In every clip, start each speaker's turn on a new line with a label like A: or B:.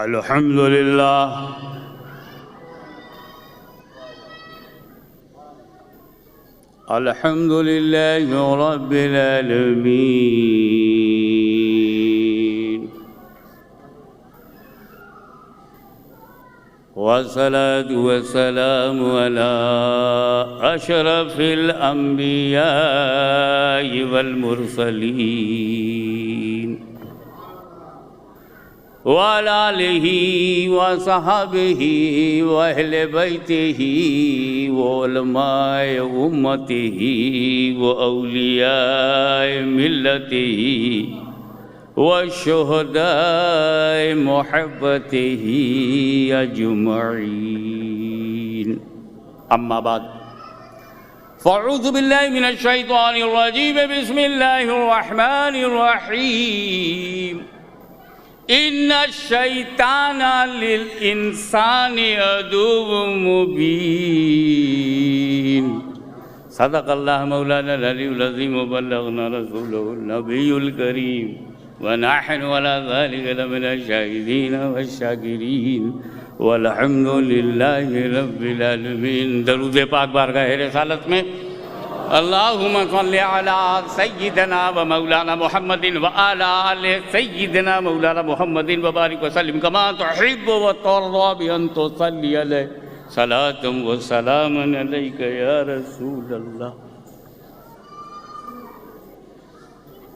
A: अल्हम्दुलिल्लाह अल्हम्दुलिल्लाहि रब्बिल आलमीन वस्सलातु वस्सलामु अला अशरफिल अंबियाइ वल मुरसलीन व अला आलिहि व सहाबिहि व अहले बैतिहि व उलमाए उम्मतिहि व औलियाए मिल्लतिहि व शुहदाए मुहब्बतिहि अजमईन। अम्मा बाद फ़अऊज़ु बिल्लाहि मिनश शैतानिर रजीम बिस्मिल्लाहिर रहमानिर रहीम। इन्ना शैताना लिल इंसानी अदुव्वुम मुबीन। सदक़ल्लाहु मौलाना अल-अलीयुल अज़ीम व बल्लगना रसूलहुल नबियुल करीम व नहनु अला ज़ालिका लमिनश शाहिदीन व शाकिरीन वल्हम्दुलिल्लाहि रब्बिल आलमीन। दरूद पाक बारगाह रिसालत में अल्लाहुम्मा सल्लि अला सय्यिदना व मौलाना मुहम्मदिन व अला आलि सय्यिदना मौलाना मुहम्मदिन व बारिक व सल्लिम कमा तुहिब्बु व तर्दा बि अन तुसल्ली अलैहि सलातुम व सलामुन अलैका या रसूलल्लाह।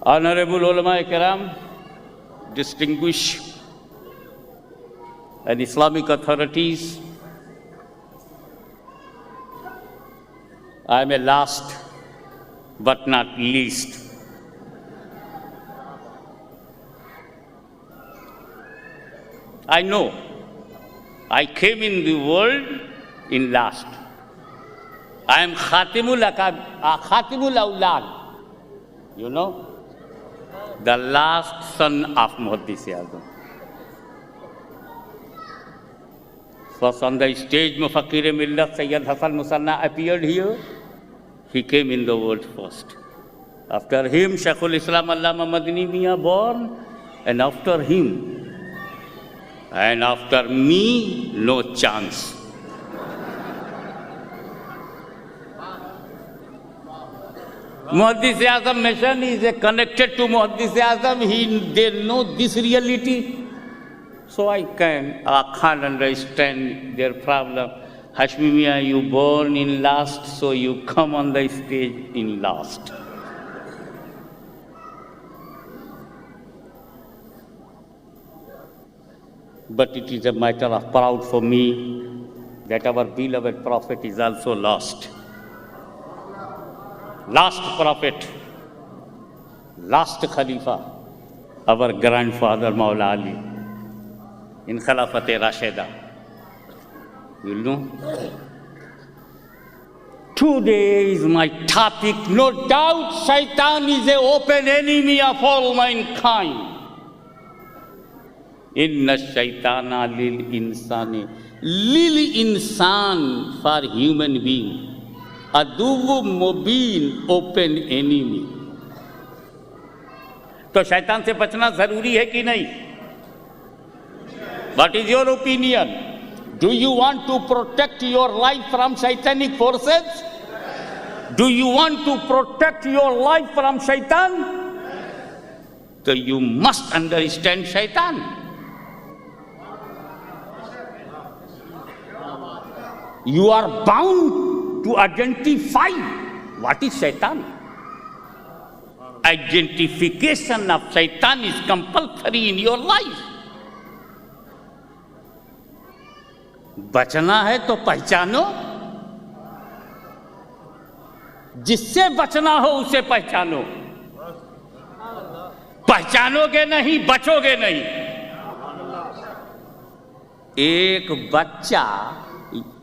A: Honorable ulama kiram, distinguished and Islamic authorities, I am a last but not least. I know I came in the world in last. I am Khatimul Awlad, you know, the last son of Muhaddis Azam. First on the stage, Mufakkir-e-Millat Sayyid Hasan Musanna appeared here. He came in the world first. After him, Shaykhul Islam Allama Madini Mian born, and after him, and after me, no chance. Muhaddis Azam mission is connected to Muhaddis Azam. They know this reality. So I can't understand their problem. Hashmi Mian, you born in last, so you come on the stage in last. But it is a matter of proud for me that our beloved Prophet is also lost. Last Prophet, last Khalifa, our grandfather Maula Ali in Khilafat-e-Rashida. You know, today is my topic. No doubt Shaitan is an open enemy of all mankind. Inna shaitana lil insani, lil insan for human being, aduwwu mubin, open enemy. तो शैतान से बचना जरूरी है कि नहीं? What is your opinion? Do you want to protect your life from Shaitanic forces? Do you want to protect your life from Shaitan? So you must understand Shaitan. You are bound to identify what is Shaitan. Identification of Shaitan is compulsory in your life. बचना है तो पहचानो, जिससे बचना हो उसे पहचानो। पहचानोगे नहीं, बचोगे नहीं। एक बच्चा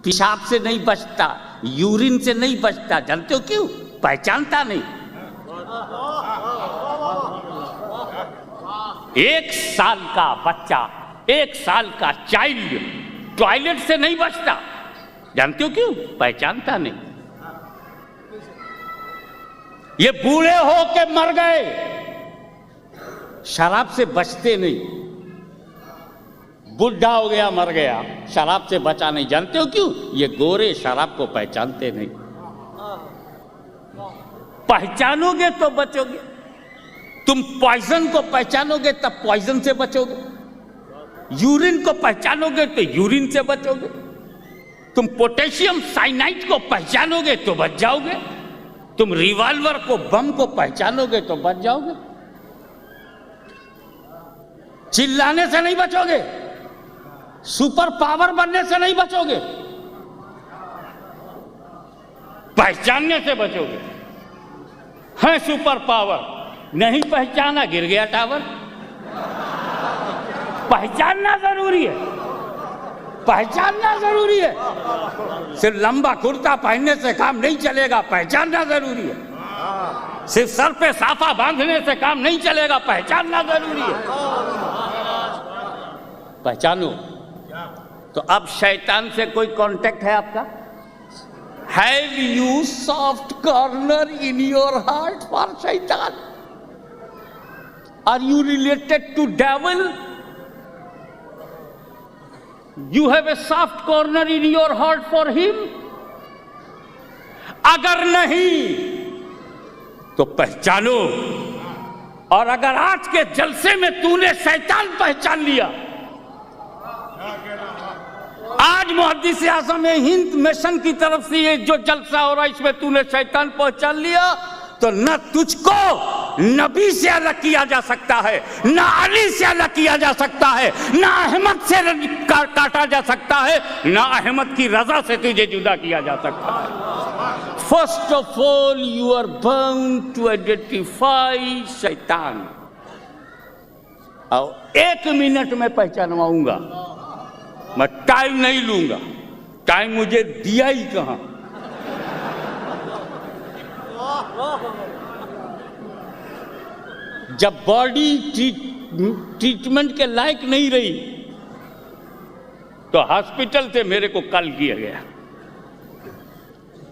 A: पेशाब से नहीं बचता, यूरिन से नहीं बचता, जानते हो क्यों? पहचानता नहीं। 1 साल का बच्चा, 1 साल का चाइल्ड टॉयलेट से नहीं बचता, जानते हो क्यों? पहचानता नहीं। ये बूढ़े हो के मर गए, शराब से बचते नहीं। बुढ़ा हो गया, मर गया, शराब से बचा नहीं। जानते हो क्यों? ये गोरे शराब को पहचानते नहीं। पहचानोगे तो बचोगे। तुम पॉइजन को पहचानोगे तब पॉइजन से बचोगे। यूरिन को पहचानोगे तो यूरिन से बचोगे। तुम पोटेशियम साइनाइड को पहचानोगे तो बच जाओगे। तुम रिवॉल्वर को, बम को पहचानोगे तो बच जाओगे। चिल्लाने से नहीं बचोगे, सुपर पावर बनने से नहीं बचोगे, पहचानने से बचोगे। है सुपर पावर, नहीं पहचाना गिर गया टावर। पहचानना जरूरी है, पहचानना जरूरी है। सिर्फ लंबा कुर्ता पहनने से काम नहीं चलेगा, पहचानना जरूरी है। सिर्फ सर पे साफा बांधने से काम नहीं चलेगा, पहचानना जरूरी है। पहचानो। तो अब शैतान से कोई कांटेक्ट है आपका? Have you soft corner in your heart for शैतान? Are you related to devil? You have a soft corner in your heart for him? अगर नहीं तो पहचानो। और अगर आज के जलसे में तूने शैतान पहचान लिया, आज मुहद्दिस आज़म हिंद मिशन की तरफ से ये जो जलसा हो रहा है इसमें तूने शैतान पहचान लिया, तो न तुझको नबी से अलग किया जा सकता है, न अली से अलग किया जा सकता है, न अहमद से काटा जा सकता है, न अहमद की रजा से तुझे जुदा किया जा सकता है। First of all you are bound to identify शैतान। और 1 मिनट में पहचानवाऊंगा, मैं टाइम नहीं लूंगा। टाइम मुझे दिया ही कहां। जब बॉडी ट्रीटमेंट के लायक नहीं रही तो हॉस्पिटल से मेरे को कॉल किया गया।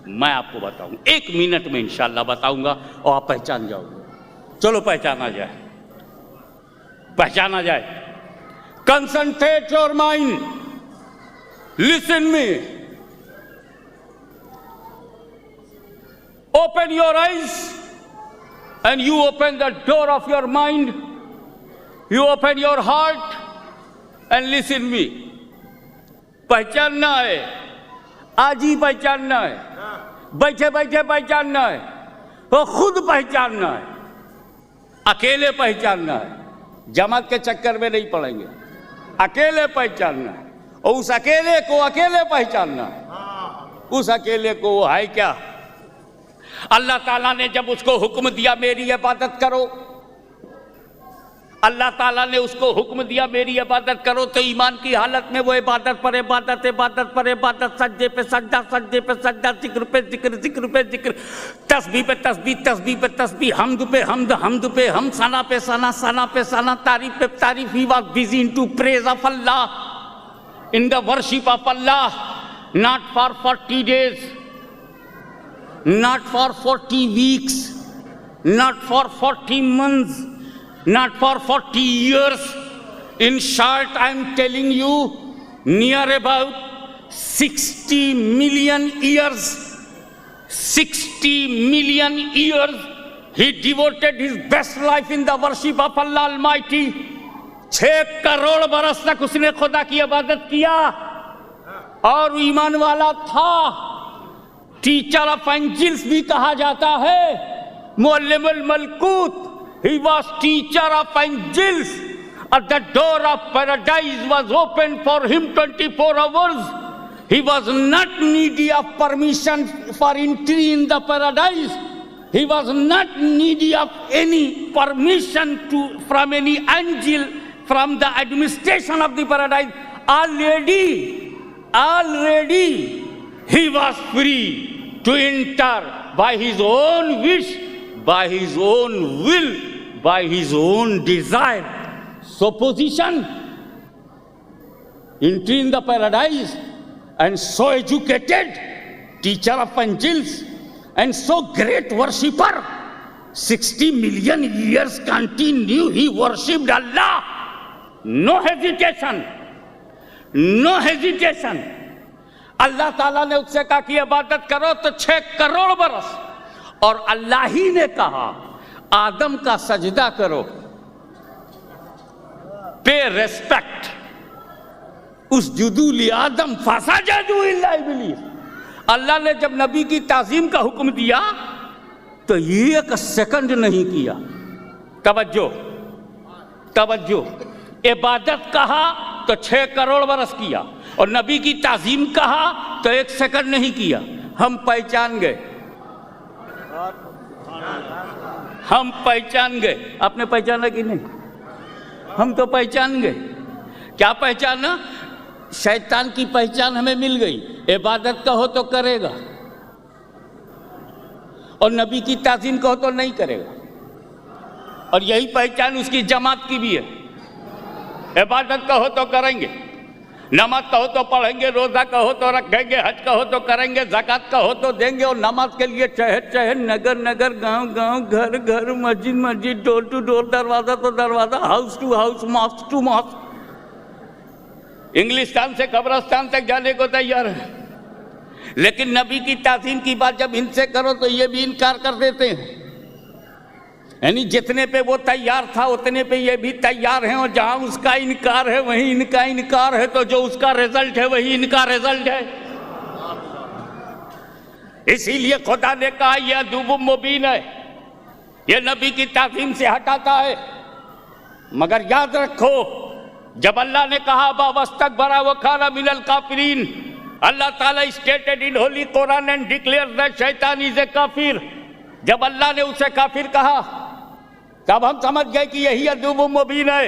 A: मैं आपको बताऊं, 1 मिनट में इंशाल्लाह बताऊंगा और आप पहचान जाओगे। चलो पहचाना जाए, पहचाना जाए। Concentrate your mind, listen me, open your eyes and you open the door of your mind, you open your heart and listen me। पहचानना है, आज ही पहचानना है, बैठे बैठे पहचानना है, वो खुद पहचानना है, अकेले पहचानना है, जमात के चक्कर में नहीं पड़ेंगे। अकेले पहचानना है और उस अकेले को अकेले पहचानना है। उस अकेले को वो है क्या? अल्लाह ताला ने जब उसको हुक्म दिया मेरी इबादत करो, अल्लाह ताला ने उसको हुक्म दिया मेरी इबादत करो, तो ईमान की हालत में वो इबादत पर इबादत, इबादत पर इबादत, सज्जे पे सज्जा, सज्जे पे सज्जा, जिक्र पे जिक्र, जिक्र पे जिक्र, तस्बीह पे तस्बीह, तस्बीह पे तस्बीह, हमद पे हमद, हमद पे हम, सना पे सना, सना पे सना, तारीफ पे तारीफ। He was busy in to praise of Allah, in the worship of Allah, not for 40 days, not for 40 weeks, not for 40 months, not for 40 years. In short, I am telling you, near about 60 million years, 60 million years, he devoted his best life in the worship of Allah Almighty. 6 crore बरस तक उसने खुदा की इबादत किया और ईमान वाला था। टीचर ऑफ एंजल्स भी कहा जाता है, मुअल्लिमुल मलकूत। He was teacher of angels. The door of paradise was open for him 24 hours. He was not needy of permission for entry in the paradise. He was not needy of any permission from any angel, from the administration of the paradise. Already he was free to enter by his own wish, by his own will, by his own desire. So position, entry in the paradise, and so educated, teacher of angels, and so great worshipper. 60 million years continue he worshipped Allah. No hesitation, no hesitation. Allah ताला ने उससे कहा कि इबादत करो तो 6 करोड़ बरस, और अल्लाह ही ने कहा आदम का सजदा करो, पे रेस्पेक्ट। उस जुदूल आदम फसजदू इल्ला इब्लीस। अल्लाह ने जब नबी की ताजीम का हुक्म दिया तो 1 सेकंड नहीं किया। तवज्जो तवज्जो, इबादत कहा तो 6 करोड़ बरस किया, और नबी की ताजीम कहा तो 1 सेकंड नहीं किया। हम पहचान गए, हम पहचान गए। आपने पहचाना कि नहीं? हम तो पहचान गए। क्या पहचाना? शैतान की पहचान हमें मिल गई। इबादत कहो तो करेगा, और नबी की ताज़ीम कहो तो नहीं करेगा, और यही पहचान उसकी जमात की भी है। इबादत कहो तो करेंगे, नमाज कहो तो पढ़ेंगे, रोज़ा कहो तो रखेंगे, हज कहो तो करेंगे, ज़कात कहो तो देंगे, और नमाज के लिए शहर शहर, नगर नगर, गांव गांव, घर घर, मस्जिद मस्जिद, डोर टू डोर, दरवाज़ा तो दरवाज़ा, house to house, mosque to mosque, इंग्लिस्तान से कब्रिस्तान तक जाने को तैयार है। लेकिन नबी की ताज़ीम की बात जब इनसे करो तो ये भी इनकार कर देते हैं। यानी जितने पे वो तैयार था उतने पे ये भी तैयार हैं, और जहां उसका इनकार है वहीं इनका इनकार है, तो जो उसका रिजल्ट है वही इनका रिजल्ट है। इसीलिए खुदा ने कहा यह अदुव्वुम मुबीन है, ये नबी की ताज़ीम से हटाता है। मगर याद रखो, जब अल्लाह ने कहा वस्तकबरा व काना मिनल काफिरीन, अल्लाह ताला stated in Holi Quran and declare that शैतान इज ए काफिर। जब अल्लाह ने उसे काफिर कहा तब हम समझ गए कि यही अदुव्वुम मुबीन है,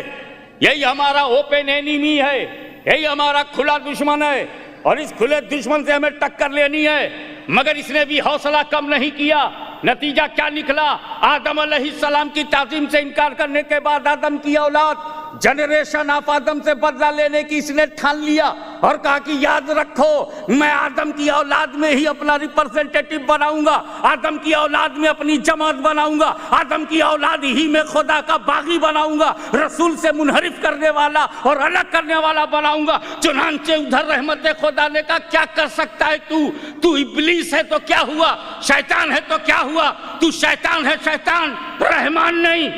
A: यही हमारा ओपन एनिमी है, यही हमारा खुला दुश्मन है, और इस खुले दुश्मन से हमें टक्कर लेनी है। मगर इसने भी हौसला कम नहीं किया। नतीजा क्या निकला? आदम अलैहिस्सलाम की ताज़ीम से इनकार करने के बाद आदम की औलाद, जनरेशन ऑफ आदम से बदला लेने की इसने ठान लिया, और कहा कि याद रखो मैं आदम की औलाद में ही अपना रिप्रेजेंटेटिव बनाऊंगा, आदम की औलाद में अपनी जमात बनाऊंगा, आदम की औलाद ही में खुदा का बागी बनाऊंगा, रसूल से मुनहरिफ करने वाला और अलग करने वाला बनाऊंगा। चुनांचे उधर रहमत खुदा ने कहा क्या कर सकता है तू इब्लीस है तो क्या हुआ, शैतान है तो क्या हुआ, तू शैतान है, शैतान रहमान नहीं,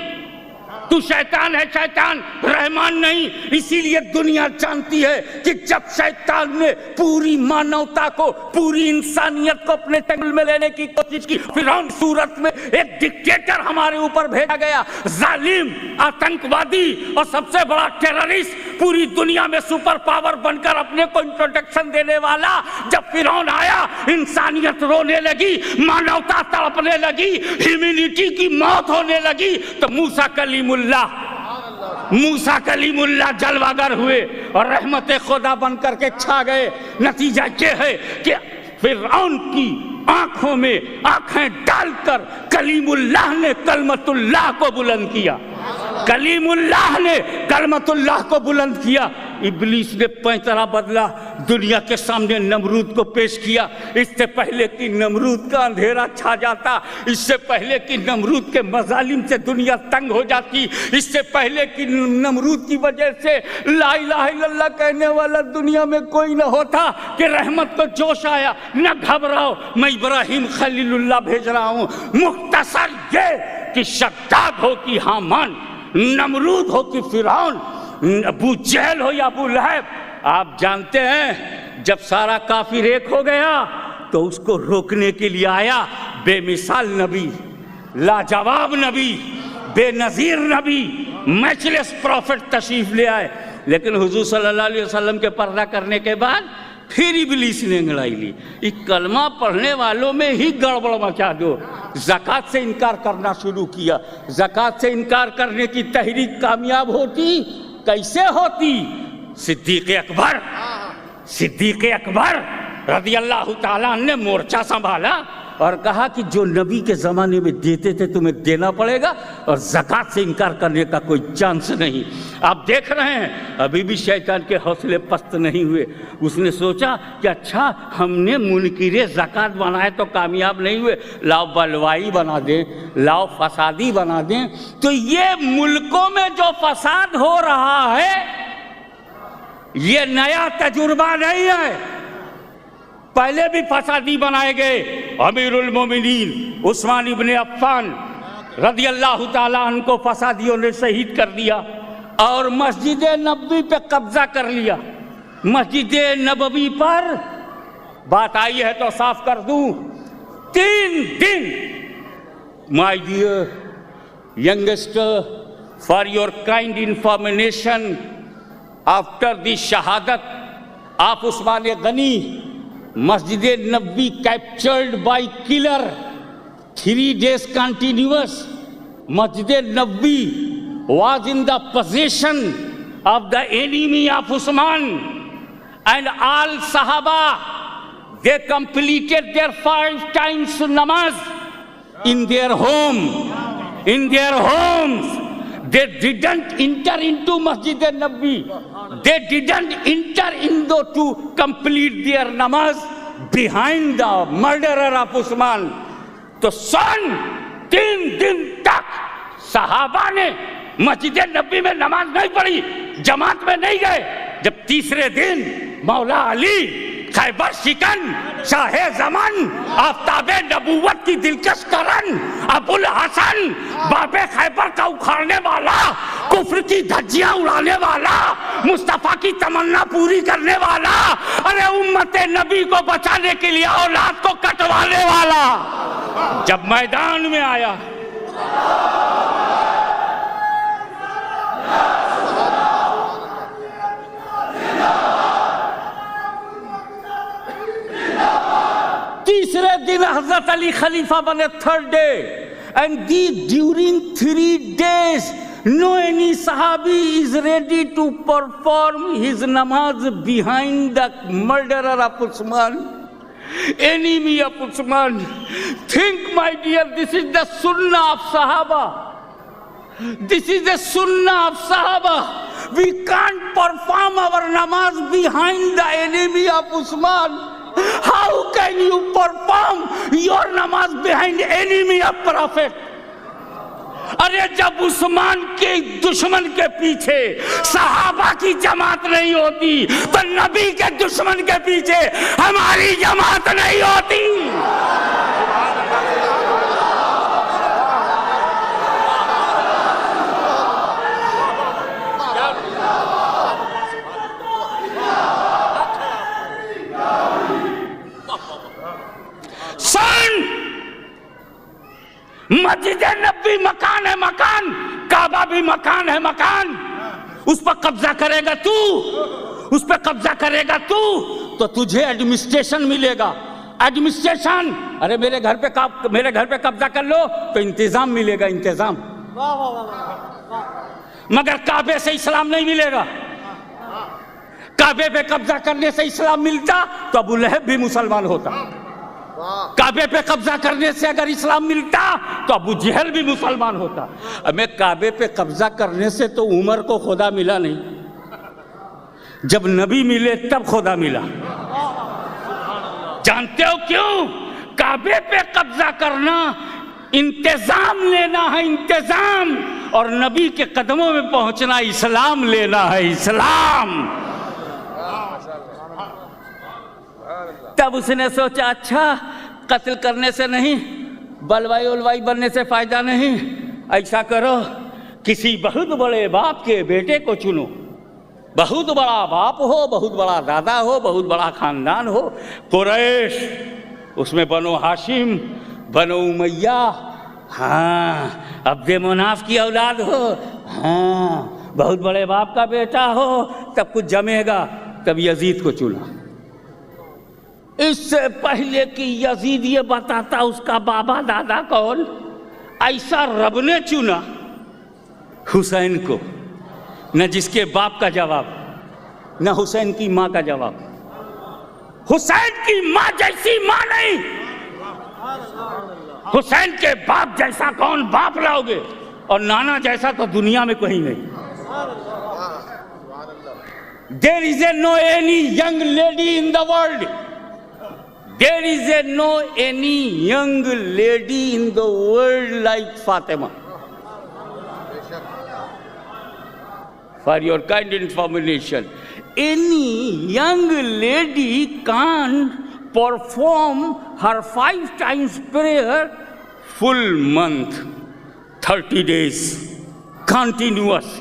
A: तू शैतान है, शैतान रहमान नहीं। इसीलिए दुनिया जानती है कि जब शैतान ने पूरी मानवता को, पूरी इंसानियत को अपने टंगल में लेने की कोशिश की, फिरौन सूरत में एक डिक्टेटर हमारे ऊपर भेजा गया, जालिम, आतंकवादी और सबसे बड़ा टेररिस्ट, पूरी दुनिया में सुपर पावर बनकर अपने को इंट्रोडक्शन देने वाला। जब फिरौन आया, इंसानियत रोने लगी, मानवता तड़पने लगी, ह्यूमैनिटी की मौत होने लगी, तो मूसा कलीमुल्लाह जलवागर हुए और रहमत खुदा बनकर के छा गए। नतीजा ये है कि फिरौन की आंखों में आंखें डालकर कलीमुल्लाह ने कलमतुल्लाह को बुलंद किया, कलीमुल्लाह ने कलमतुल्लाह को बुलंद किया। इब्लीस ने पैंतरा बदला, दुनिया के सामने नमरूद को पेश किया। इससे पहले कि नमरूद का अंधेरा छा जाता, इससे पहले कि नमरूद के मजालिम से दुनिया तंग हो जाती, इससे पहले कि नमरूद की वजह से ला इलाहा इल्लल्लाह कहने वाला दुनिया में कोई न होता, कि रहमत को जोश आया, न घबराओ मैं इब्राहिम खलीलुल्लाह भेज रहा हूँ। मुख्तसर ये कि शद्दाद हो कि हामान, नमरूद हो कि फिरौन, अबू जहल हो या अबू लहब, आप जानते हैं जब सारा काफिर एक हो गया तो उसको रोकने के लिए आया बेमिसाल नबी, लाजवाब नबी, बेनजीर नबी, मैचलेस प्रॉफिट तशरीफ ले आए। लेकिन हुजूर सल्लल्लाहु अलैहि वसल्लम के पर्दा करने के बाद फिर इब्लीस ने अंगड़ाई ली। इस कलमा पढ़ने वालों में ही गड़बड़ मचा दो। ज़कात से इनकार करना शुरू किया। ज़कात से इनकार करने की तहरीक कामयाब होती कैसे होती? सिद्दीक़ अकबर रज़ियल्लाहु ताला ने मोर्चा संभाला और कहा कि जो नबी के ज़माने में देते थे तुम्हें देना पड़ेगा, और ज़कात से इनकार करने का कोई चांस नहीं। आप देख रहे हैं अभी भी शैतान के हौसले पस्त नहीं हुए। उसने सोचा कि अच्छा हमने मुनकिरे ज़कात बनाए तो कामयाब नहीं हुए, लाओ बलवाई बना दें, लाओ फसादी बना दें। तो ये मुल्कों में जो फसाद हो रहा है ये नया तजुर्बा नहीं है, पहले भी फसादी बनाए गए। अमीरुल मोमिनीन उस्मान इब्ने अफ़्फ़ान रज़ी अल्लाह ताला अन्हु को फसादियों ने शहीद कर दिया और मस्जिद नबवी पे कब्जा कर लिया। मस्जिद नबवी पर बात आई है तो साफ कर दूं, 3 दिन, my dear youngster, for your kind information, after the शहादत of Usman Ghani, Masjid Nabawi captured by killer, 3 days continuous, Masjid Nabwi was in the possession of the enemy of Usman, and all Sahaba, they completed their 5 times namaz in their home, in their homes. They didn't enter into Masjid Nabwi. They didn't enter into to complete their namaz behind the murderer of Usman. तो 3 दिन तक सहाबा ने मस्जिद नबी में नमाज नहीं पढ़ी, जमात में नहीं गए। जब तीसरे दिन मौला अली, खैबर शिकन, शाहे ज़मान, आफ्ताबे नबूवत की दिलकश करन, अबुल हसन, बाबे खैबर का उखाड़ने वाला, कुफ्र की धज्जियां उड़ाने वाला, मुस्तफा की तमन्ना पूरी करने वाला, अरे उम्मते नबी को बचाने के लिए औलाद को कटवाने वाला, जब मैदान में आया, तीसरे दिन हजरत अली खलीफा बने, 3rd day, and during 3 days no any sahabi is ready to perform his namaz behind the murderer of Usman, enemy of Usman. Think, my dear, this is the sunnah of Sahaba. This is the sunnah of Sahaba. We can't perform our namaz behind the enemy of Usman. How can you perform your namaz behind enemy of Prophet? अरे जब उस्मान के दुश्मन के पीछे सहाबा की जमात नहीं होती तो नबी के दुश्मन के पीछे हमारी जमात नहीं होती। मस्जिद नबी मकान है, मकान, काबा भी मकान है, मकान, उस पर कब्जा करेगा तू, उस पर कब्जा करेगा तू तो तुझे एडमिनिस्ट्रेशन मिलेगा, एडमिनिस्ट्रेशन। अरे मेरे घर पे कब्जा कर लो तो इंतजाम मिलेगा, इंतजाम। मगर काबे से इस्लाम नहीं मिलेगा। काबे पे कब्जा करने से इस्लाम मिलता तो अबू लहब भी मुसलमान होता। काबे पे कब्जा करने से अगर इस्लाम मिलता तो अबू जहल भी मुसलमान होता। हमें काबे पे कब्जा करने से तो उमर को खुदा मिला नहीं, जब नबी मिले तब खुदा मिला। जानते हो क्यों? काबे पे कब्जा करना इंतजाम लेना है, इंतजाम, और नबी के कदमों में पहुंचना इस्लाम लेना है, इस्लाम। तब उसने सोचा अच्छा कत्ल करने से नहीं, बलवाई उलवाई बनने से फायदा नहीं, ऐसा करो किसी बहुत बड़े बाप के बेटे को चुनो, बहुत बड़ा बाप हो, बहुत बड़ा दादा हो, बहुत बड़ा खानदान हो, कुरैश, उसमें बनो हाशिम, बनो उमैया, हाँ अब्दे मुनाफ की औलाद हो, हाँ बहुत बड़े बाप का बेटा हो, तब कुछ जमेगा। तब यजीद को चुना। इससे पहले कि यजीद ये बताता उसका बाबा दादा कौन, ऐसा रब ने चुना हुसैन को, न जिसके बाप का जवाब, न हुसैन की माँ का जवाब। हुसैन की माँ जैसी माँ नहीं, हुसैन के बाप जैसा कौन बाप लाओगे, और नाना जैसा तो दुनिया में कहीं नहीं। There is no any young lady in the world. There is no any young lady in the world like Fatima. For your kind information, any young lady can't perform her 5 times prayer full month, 30 days, continuous.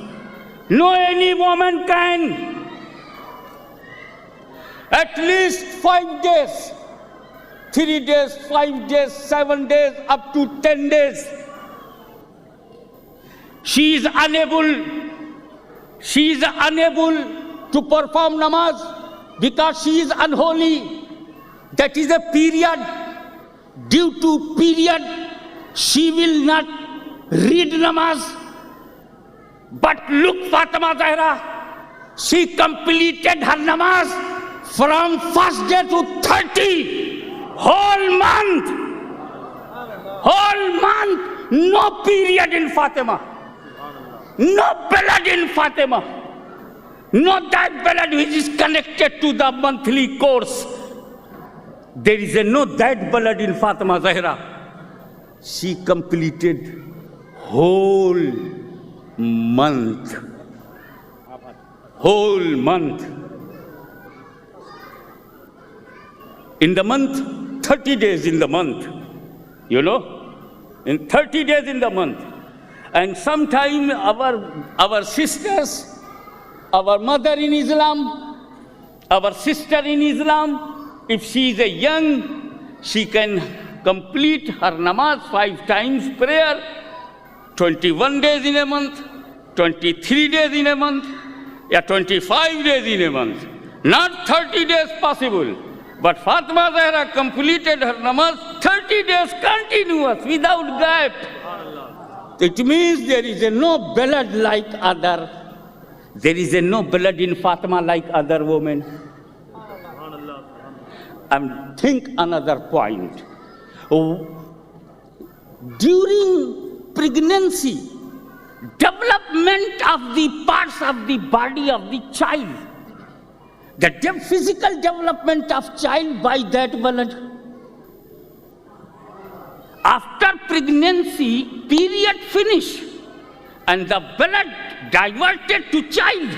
A: No any woman can. At least 5 days, 3 days, 5 days, 7 days, up to 10 days. She is unable to perform namaz because she is unholy. That is a period. Due to period, she will not read namaz. But look, Fatima Zahra, she completed her namaz from first day to 30, whole month, no period in Fatima, no blood in Fatima, no that blood which is connected to the monthly course. There is no that blood in Fatima Zahra. She completed whole month. In the month, 30 days in the month, in 30 days in the month. And sometime our sisters, our mother in Islam, our sister in Islam, if she is a young, she can complete her namaz 5 times prayer, 21 days in a month, 23 days in a month, 25 days in a month. Not 30 days possible. But Fatima Zahra completed her namaz 30 days continuous without gap. It means there is no blood like other. There is no blood in Fatima like other women. And think another point. During pregnancy, development of the parts of the body of the child, the physical development of child by that blood. After pregnancy, period finish, and the blood diverted to child,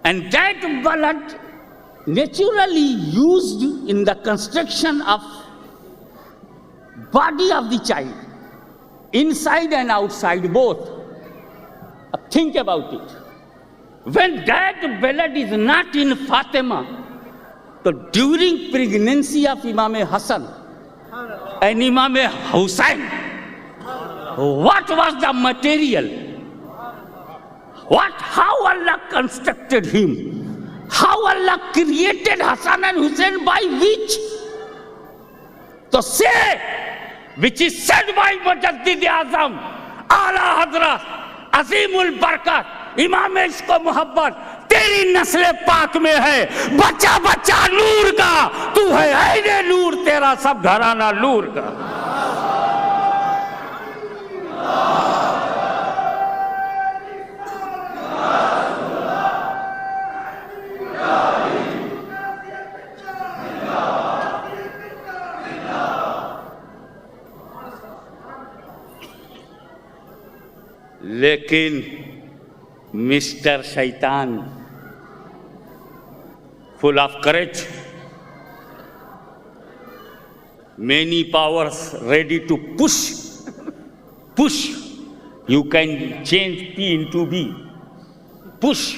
A: and that blood naturally used in the construction of body of the child, inside and outside both. Think about it. When that blood is not in Fatima, so during pregnancy of Imam Hassan and Imam Hussain, what was the material? How Allah constructed him? How Allah created Hassan and Hussain, by which? So say, which is said by Mujaddid Azam, Ala Hadrat, Azimul Barakat, इमाम इश्क व मोहब्बत तेरी नस्ल पाक में है, बच्चा बच्चा नूर का, तू है ऐने नूर, तेरा सब घराना नूर का. लेकिन Mr. Shaitan, full of courage, many powers ready to push. You can change P into B. Push.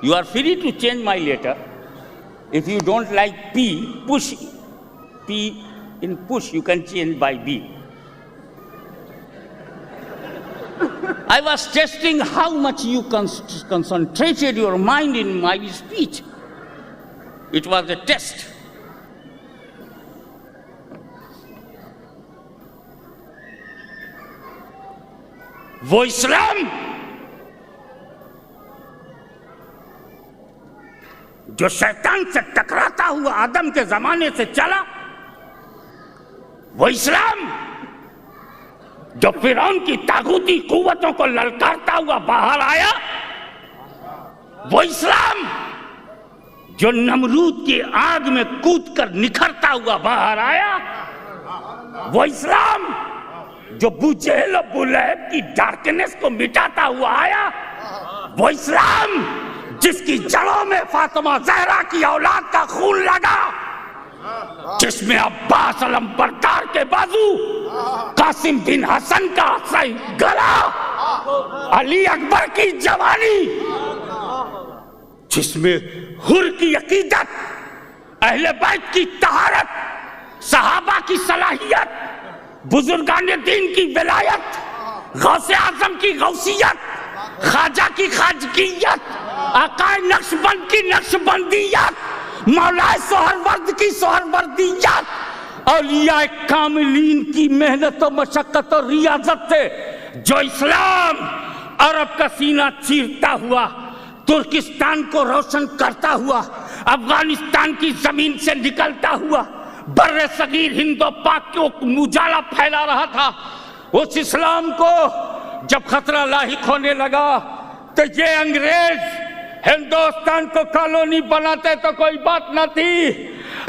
A: You are free to change my letter. If you don't like P, push. P in push, you can change by B. I was testing how much you concentrated your mind in my speech. It was a test. वो इस्लाम जो शैतान से टकराता हुआ आदम के जमाने से चला, वो इस्लाम जो फिरौन की तागूती कुव्वतों को ललकारता हुआ बाहर आया, वो इस्लाम जो नमरूद की आग में कूदकर निखरता हुआ बाहर आया, वो इस्लाम जो अबू जहल अबू लहब की डार्कनेस को मिटाता हुआ आया, वो इस्लाम जिसकी जड़ों में फातिमा ज़हरा की औलाद का खून लगा, जिसमें अब्बास अलम बरदार के बाजू, कासिम बिन हसन का सही गला, अली अकबर की जवानी, जिसमें हुर की अकीदत, अहले बैत की तहारत, सहाबा की सलाहियत, बुजुर्गाने दीन की विलायत, गौसे आजम की गौसियत, ख्वाजा की ख्वाजगियत, आकाए नक्शबंद की नक्शबंदियत, मौलाए सोहरवर्द की सोहरवर्दियत, औलिया कामिलीन की मेहनत और मशक्कत और रियाजत से जो इस्लाम अरब का सीना चीरता हुआ, तुर्किस्तान को रोशन करता हुआ, अफगानिस्तान की जमीन से निकलता हुआ बर्रे सगीर हिंदो पाक को उजाला फैला रहा था, उस इस्लाम को जब खतरा लाहिक होने लगा तो ये अंग्रेज हिंदुस्तान को कॉलोनी बनाते तो कोई बात न थी,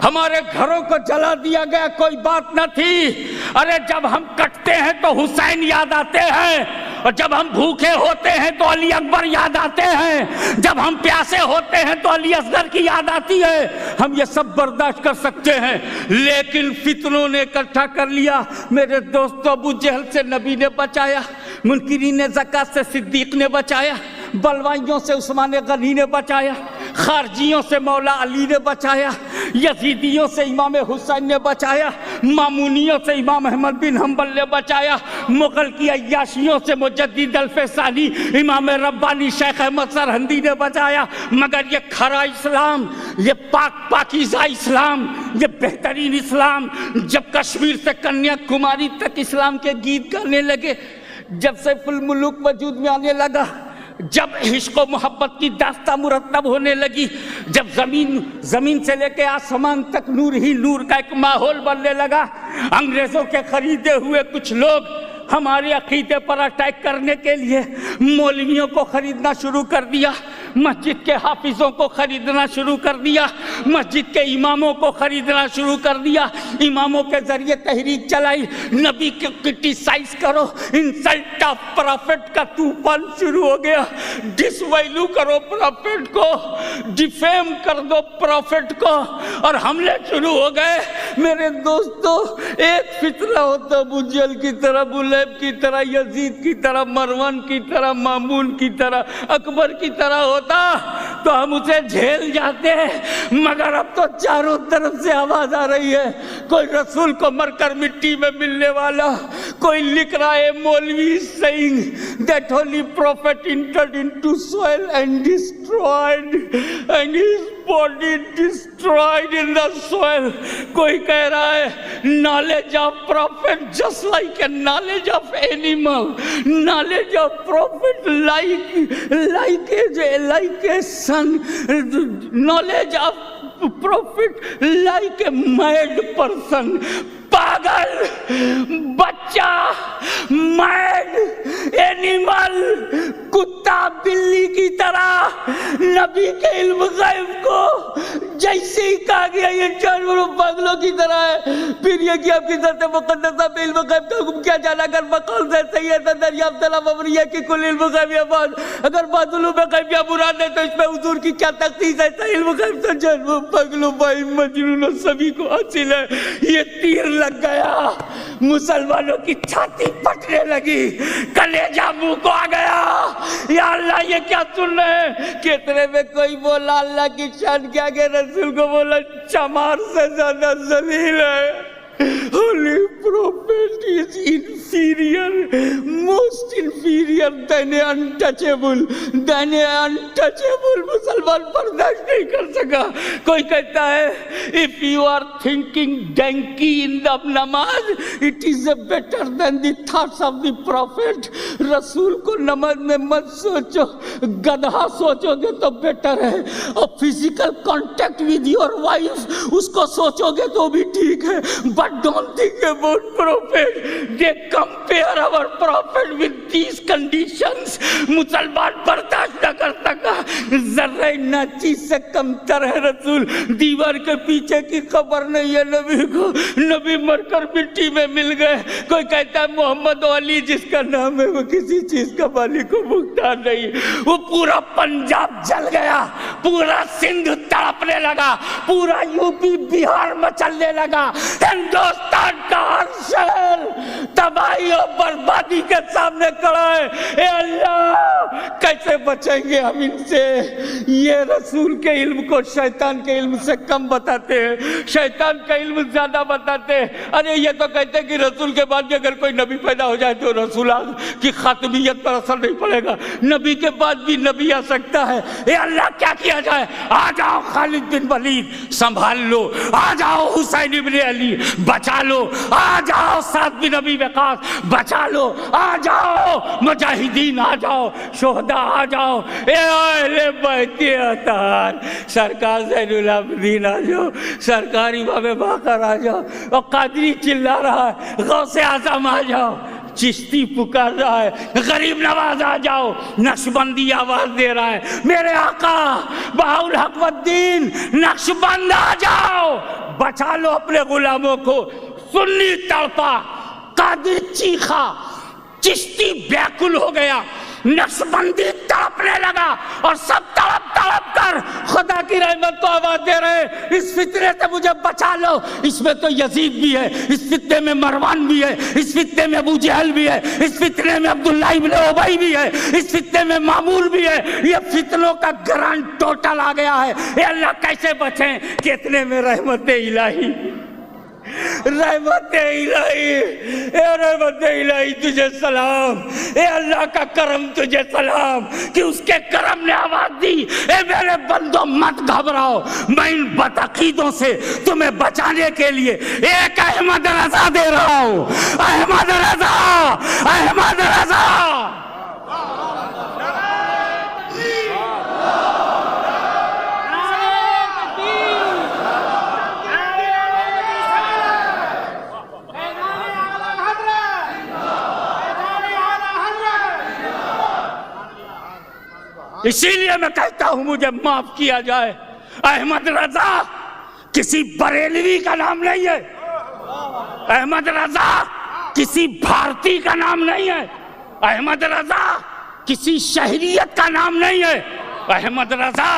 A: हमारे घरों को जला दिया गया कोई बात न थी। अरे जब हम कटते हैं तो हुसैन याद आते हैं, और जब हम भूखे होते हैं तो अली अकबर याद आते हैं, जब हम प्यासे होते हैं तो अली असगर की याद आती है। हम ये सब बर्दाश्त कर सकते हैं, लेकिन फितनों ने इकट्ठा कर लिया। मेरे दोस्तों, अबू जहल से नबी ने बचाया, मुनकिरीन ज़कात से सिद्दीक ने बचाया, बलवाइयों से उस्मान गनी ने बचाया, खारजियों से मौला अली ने बचाया, यजीदियों से इमाम हुसैन ने बचाया, मामूनियों से इमाम अहमद बिन हम्बल ने बचाया, मुगल की अय्याशियों से मुजद्दिद अल-फैसानी इमाम रब्बानी शेख अहमद सरहंदी ने बचाया। मगर ये खरा इस्लाम, ये पाकीज़ा इस्लाम, ये बेहतरीन इस्लाम जब कश्मीर से कन्याकुमारी तक इस्लाम के गीत गाने लगे, जब सैफुल मुलूक वजूद में आने लगा, जब इश्क और मोहब्बत की दास्तां मुरतब होने लगी, जब जमीन से लेके आसमान तक नूर ही नूर का एक माहौल बनने लगा, अंग्रेजों के खरीदे हुए कुछ लोग हमारे अकीदे पर अटैक करने के लिए मौलवियों को खरीदना शुरू कर दिया, मस्जिद के हाफिजों को खरीदना शुरू कर दिया, मस्जिद के इमामों को खरीदना शुरू कर दिया, इमामों के जरिए तहरीक चलाई, नबी को क्रिटिसाइज करो, इंसल्ट ऑफ प्रॉफिट का तूफान शुरू हो गया। डिसवैल्यू करो प्रॉफिट को, डिफेम कर दो प्रॉफिट को, और हमले शुरू हो गए। मेरे दोस्तों, एक फितना होता अबू जहल की तरह, बुलैब की तरह, यजीद की तरह, मरवन की तरह, मामून की तरह, अकबर की तरह होता तो हम उसे झेल जाते हैं। मगर अब तो चारों तरफ से आवाज आ रही है, कोई रसूल को मरकर मिट्टी में मिलने वाला, कोई लिख रहा है मौलवी saying that holy prophet entered into soil and destroyed and his body destroyed in the soil। कोई कह रहा है knowledge of prophet just like a knowledge of animal, knowledge of prophet like a son, knowledge of prophet like a mad person। पागल, बच्चा, mad, animal, कुत्ता बिल्ली की तरह नबी के इल्म गैब को जैसे ही कहा गया ये जानवरों पागलों की तरह है। फिर ये कि आपकी ज़ात मुक़द्दसा पे इल्म गैब का हुक्म क्या जाना, अगर मक़ाल से सही है तो दरियाफ़्त तलब अमरिया की कुल इल्म गैब या बाद, अगर बादलों में गैब या मुराद है तो इसमें हुजूर की क्या तख्सीस है। सही इल्म गैब तो जानवरों पागलों भाई मजनूनों सभी को हासिल है। ये तीर लग गया, मुसलमानों की छाती फटने लगी, कलेजा मुंह को आ गया। या अल्लाह, ये क्या सुन रहे हैं? कितने में कोई बोला अल्लाह की शान के आगे रसूल को बोला चमार से ज्यादा जलील है। Holy prophet is inferior, most inferior than untouchable, than untouchable। मुसलमान बर्दाश्त नहीं कर सका। कोई कहता है if you are thinking donkey in the नमाज, it is better than the thoughts of the prophet। रसूल को नमाज में मत सोचो, गधा सोचोगे तो बेटर है। और physical contact with your wife उसको सोचोगे तो भी ठीक है। but don't think about prophet. They compare our prophet with these conditions. मुसलमान बर्दाश्त न कर सका, जर्रे न चीज से कमतर है रसूल, दीवार के पीछे की खबर नहीं है नबी को, नबी मरकर मिट्टी में मिल गए। कोई कहता है मोहम्मद अली जिसका नाम है वो किसी चीज का मालिक को मुख्तार नहीं। वो पूरा पंजाब जल गया, पूरा सिंध तड़पने लगा, पूरा यूपी बिहार मचलने लगा, हिंदुस्तान का हर शहर तबाही और बर्बादी के सामने खड़ा है। ए अल्लाह कैसे बचेंगे हम इनसे? ये रसूल के इल्म को शैतान के इल्म से कम बताते हैं, शैतान का इल्म ज्यादा बताते हैं। अरे ये तो कहते हैं कि रसूल के बाद भी अगर कोई नबी पैदा हो जाए तो रसूल की खातमियत पर असर नहीं पड़ेगा, नबी के बाद भी नबी आ सकता है। ए अल्लाह क्या किया जाए? आ जाओ खालिद बिन वलीद संभाल लो, आ जाओ हुसैन इब्न अली बचा लो, आ जाओ साद बिन अबी वक़ास बचा लो, आ जाओ मुजाहिदीन, आ जाओ शोहदा, आ जाओ ए अहले बैते अतार, सरकार ज़ैनुल आबिदीन आ जाओ, सरकार इमाम बाकर आ जाओ, और कादरी चिल्ला रहा है गौसे आज़म आ जाओ, चिश्ती पुकार रहा है गरीब नवाज आ जाओ, नक्शबंदी आवाज दे रहा है मेरे आका बहाउल हक वद्दीन नक्शबंद आ जाओ, बचा लो अपने गुलामों को। सुन्नी तड़पा, कादिर चीखा, चिश्ती व्याकुल हो गया, नक्शबंदी तड़पने लगा, और सब तड़प तड़प कर खुदा की रहमत को आवाज दे रहे इस फितने से मुझे बचा लो। इसमें तो यजीद भी है, इस फितने में मरवान भी है, इस फितने में अबू जहल भी है, इस फितने में अब्दुल्ला इब्न उबई भी है, इस फितने में मामूल भी है। ये फितनों का ग्रांड टोटल आ गया है। ये अल्लाह कैसे बचें? कितने में रहमत इलाही, रहमत इलाही, ए रहमत इलाही तुझे सलाम, ए अल्लाह का करम तुझे सलाम कि उसके करम ने आवाज दी ए मेरे बंदों मत घबराओ, मैं इन बदअकीदों से तुम्हें बचाने के लिए एक अहमद रजा दे रहा हूं। अहमद रजा, अहमद रजा। इसीलिए मैं कहता हूं मुझे माफ किया जाए। अहमद रजा किसी बरेलवी का नाम नहीं है, अहमद रजा किसी भारतीय का नाम नहीं है, अहमद रजा किसी शहरियत का नाम नहीं है। अहमद रजा,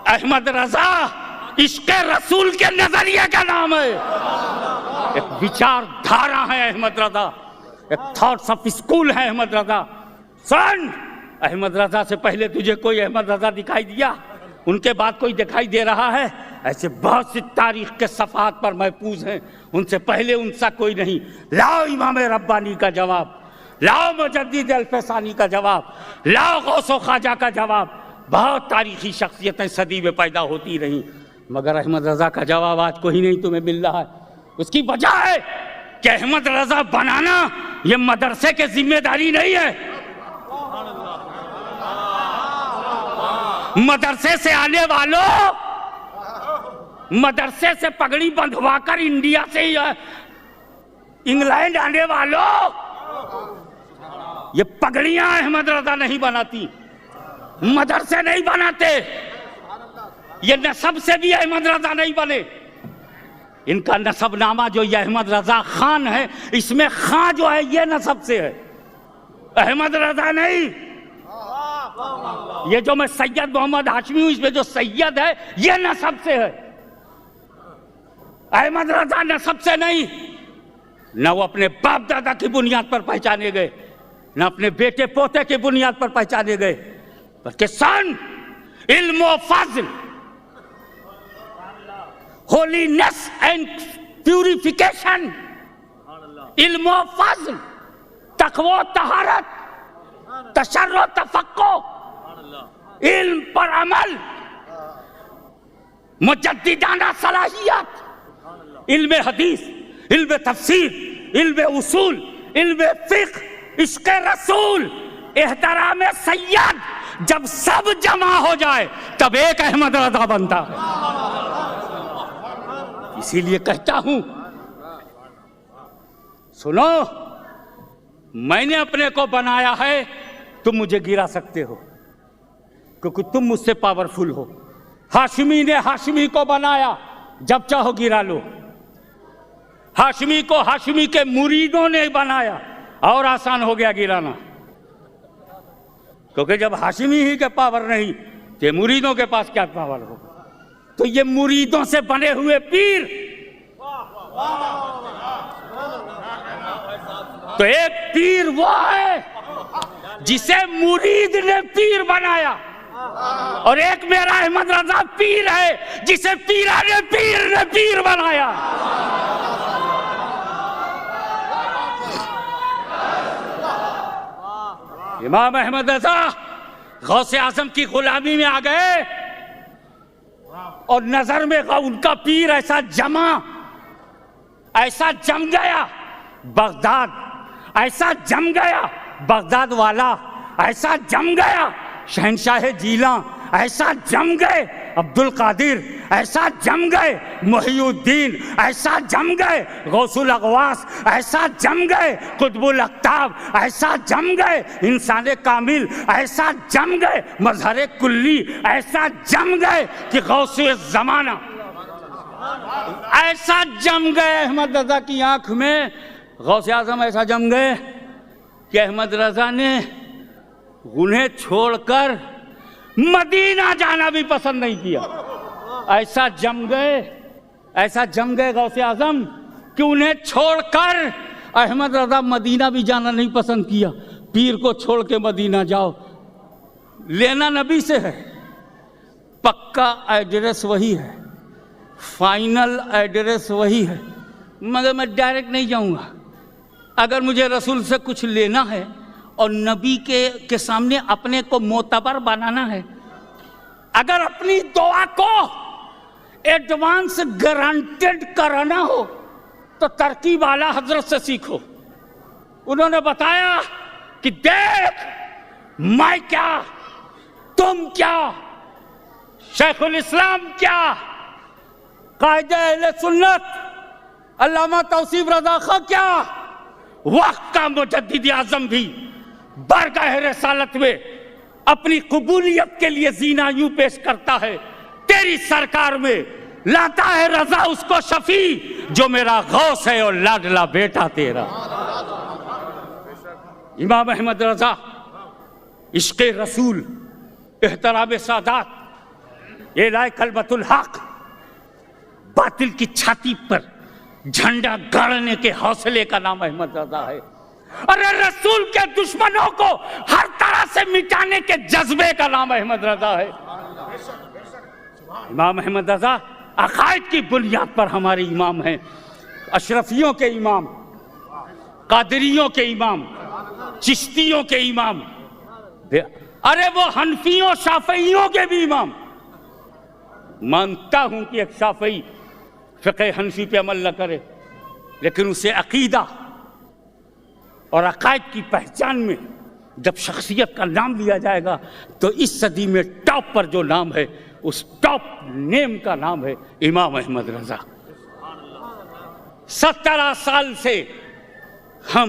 A: अहमद रजा इश्क़ रसूल के नजरिए का नाम है, एक विचारधारा है अहमद रजा, एक थॉट्स ऑफ स्कूल है अहमद रजा। सन अहमद रजा से पहले तुझे कोई अहमद रजा दिखाई दिया? उनके बाद कोई दिखाई दे रहा है? ऐसे बहुत सी तारीख के सफ़हात पर महफूज हैं, उनसे पहले उनसा कोई नहीं। लाओ इमाम रब्बानी का जवाब, लाओ मुजद्दिद अल-फसानी का जवाब, लाओ गौसो ख्वाजा का जवाब। बहुत तारीखी शख्सियतें सदी में पैदा होती रहीं, मगर अहमद रजा का जवाब आज कोई नहीं तुम्हें मिल रहा है। उसकी वजह है कि अहमद रजा बनाना ये मदरसे की जिम्मेदारी नहीं है। मदरसे से आने वालों, मदरसे से पगड़ी बंधवाकर इंडिया से इंग्लैंड आने वालों, ये पगड़ियां अहमद रजा नहीं बनाती, मदरसे नहीं बनाते, ये नसब से भी अहमद रजा नहीं बने। इनका नसबनामा जो ये अहमद रजा खान है, इसमें खां जो है ये नसब से है, अहमद रजा नहीं। ये जो मैं सैयद मोहम्मद हाशमी हूं, इसमें जो सैयद है ये नसब से है, अहमद रजा नसब से नहीं। न वो अपने बाप दादा की बुनियाद पर पहचाने गए, न अपने बेटे पोते की बुनियाद पर पहचाने गए, बल्कि सन इल्म व फज़ल, होलीनेस एंड प्यूरिफिकेशन, इल्म व फज़ल, तक़वा तहारत, तशर्रो तफक्को, इल्म पर अमल, मुजद्दिदाना सलाहियत, इल्म हदीस, इल्म तफसीर, इल्म उसूल, इल्म फिक़्ह, इश्क़ रसूल, एहतराम सैयद, जब सब जमा हो जाए तब एक अहमद रजा बनता है। इसीलिए कहता हूं सुनो, मैंने अपने को बनाया है, तुम मुझे गिरा सकते हो क्योंकि तुम मुझसे पावरफुल हो। हाशमी ने हाशमी को बनाया, जब चाहो गिरा लो। हाशमी को हाशमी के मुरीदों ने बनाया, और आसान हो गया गिराना, क्योंकि जब हाशमी ही के पावर नहीं तो मुरीदों के पास क्या पावर होगा। तो ये मुरीदों से बने हुए पीर, तो एक पीर वो है जिसे मुरीद ने पीर बनाया, और एक मेरा अहमद रजा पीर है जिसे पीरा ने पीर बनाया। इमाम अहमद रजा गौसे आजम की गुलामी में आ गए, और नजर में उनका पीर ऐसा जम गया बगदाद, ऐसा जम गया बगदाद वाला, ऐसा जम गया शहनशाह जीला, ऐसा जम गए अब्दुल कादिर, ऐसा जम गए मोहिउद्दीन, ऐसा जम गए गौसुल अगवास, ऐसा जम गए कुतुबुल अख्ताब, ऐसा जम गए इंसान कामिल, ऐसा जम गए मजहर कुल्ली, ऐसा जम गए कि गौसे जमाना, ऐसा जम गए अहमद रजा की आंख में। गौसे आजम ऐसा जम गए कि अहमद रजा ने उन्हें छोड़कर मदीना जाना भी पसंद नहीं किया। ऐसा जम गए गौसे आजम कि उन्हें छोड़कर अहमद रजा मदीना भी जाना नहीं पसंद किया। पीर को छोड़ के मदीना जाओ, लेना नबी से है, पक्का एड्रेस वही है, फाइनल एड्रेस वही है, मगर मैं डायरेक्ट नहीं जाऊंगा। अगर मुझे रसूल से कुछ लेना है और नबी के सामने अपने को मोतबर बनाना है, अगर अपनी दुआ को एडवांस गारंटेड कराना हो तो तरकीब आला हजरत से सीखो। उन्होंने बताया कि देख, मैं क्या, तुम क्या, शेखुल इस्लाम क्या, कायदे अहले सुन्नत अल्लामा तौसीफ रजा खां क्या, वक्त का मुजद्दिद आजम भी बारगाह रिसालत में अपनी कबूलियत के लिए जीना यूं पेश करता है, तेरी सरकार में लाता है रजा उसको शफी जो मेरा गौस है और लाडला बेटा तेरा। इमाम अहमद रजा इश्क़े रसूल, एहतराम सादात, ये लाए कलबतुल हक, बातिल की छाती पर झंडा गाड़ने के हौसले का नाम अहमद रजा है। अरे रसूल के दुश्मनों को हर तरह से मिटाने के जज्बे का नाम अहमद रजा है। इमाम अहमद रजा अकायद की बुनियाद पर हमारे इमाम हैं, अशरफियों के इमाम, कादरियों के इमाम, चिश्तियों के इमाम, अरे वो हनफियों शाफियों के भी इमाम। मानता हूं कि एक शाफी फ़िक़्ह हनफी पे अमल न करे, लेकिन उसे अकीदा और अकायद की पहचान में जब शख्सियत का नाम लिया जाएगा तो इस सदी में टॉप पर जो नाम है उस टॉप नेम का नाम है इमाम अहमद रजा। 17 साल से हम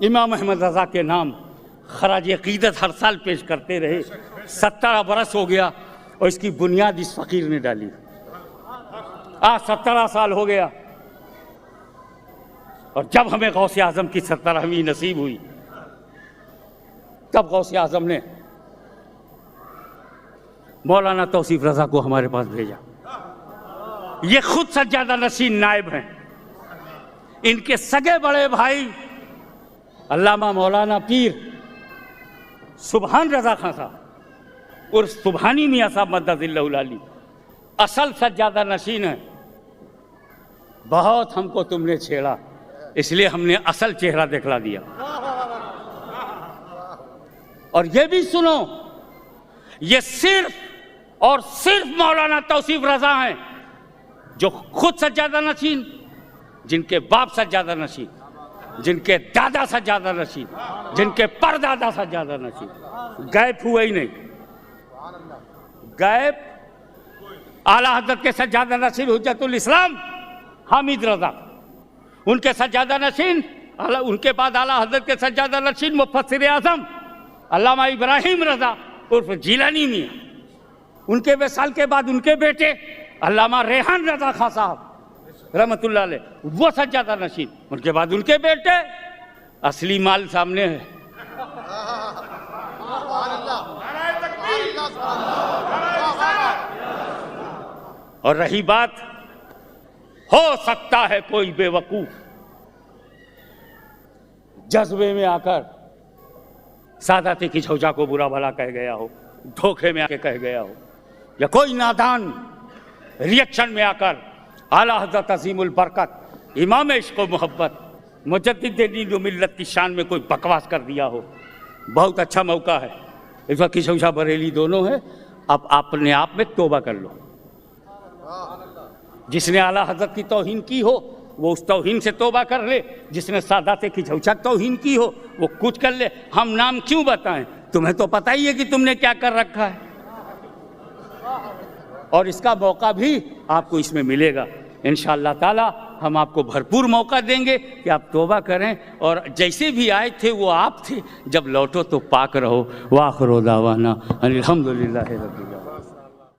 A: इमाम अहमद रजा के नाम खराज अकीदत हर साल पेश करते रहे। 17 बरस हो गया और इसकी बुनियाद इस फ़कीर ने डाली। आज 17 साल हो गया और जब हमें गौसे आजम की 17वीं नसीब हुई तब गौसे आजम ने मौलाना तौसीफ रजा को हमारे पास भेजा। ये खुद सज्जादा नशीन नायब हैं, इनके सगे बड़े भाई अल्लामा मौलाना पीर सुबहान रजा खां साहब और सुबहानी मियाँ साहब मद्दजिल्लहुल आली असल सज्जादा नशीन है। बहुत हमको तुमने छेड़ा, इसलिए हमने असल चेहरा दिखला दिया। और ये भी सुनो, ये सिर्फ और सिर्फ मौलाना तौसीफ रजा हैं जो खुद सज्जादा नशीन, जिनके बाप सज्जादा नशीन, जिनके दादा सज्जादा नशीन, जिनके परदादा सज्जादा नशीन, गायब हुए ही नहीं। गायब आला हज़रत के सज्जादा नशीन हुज्जतुल इस्लाम हामिद रजा, उनके सज्जादा नशीन, उनके बाद आला हजरत के सज्जादा नशीन मुफस्सिर आज़म अल्लामा इब्राहिम रज़ा उर्फ जिलानी मियाँ, उनके विसाल के बाद उनके बेटे अल्लामा रेहान रज़ा खां साहब रहमतुल्लाह अलैह, वो सज्जादा नशीन, उनके बाद उनके बेटे। असली माल सामने है। और रही बात, हो सकता है कोई बेवकूफ जज्बे में आकर सादाती की झौजा को बुरा भला कह गया हो, धोखे में आके कह गया हो, या कोई नादान रिएक्शन में आकर आला हज़रत अज़ीमुल बरकत इमाम इश्क़ व मोहब्बत मुजद्दिद दीन व मिल्लत की शान में कोई बकवास कर दिया हो। बहुत अच्छा मौका है, इस वक्त की झौजा बरेली दोनों है। अब अपने आप में तौबा कर लो। जिसने आला हज़रत की तौहीन की हो वो उस तौहीन से तौबा कर ले, जिसने सादाते की झौजा तौहीन की हो वो कुछ कर ले। हम नाम क्यों बताएं, तुम्हें तो पता ही है कि तुमने क्या कर रखा है, और इसका मौका भी आपको इसमें मिलेगा इंशाअल्लाह ताला। हम आपको भरपूर मौका देंगे कि आप तौबा करें, और जैसे भी आए थे वो आप थे, जब लौटो तो पाक रहो। वाखिरु दावाना अनिल हम्दुलिल्लाहि रब्बिल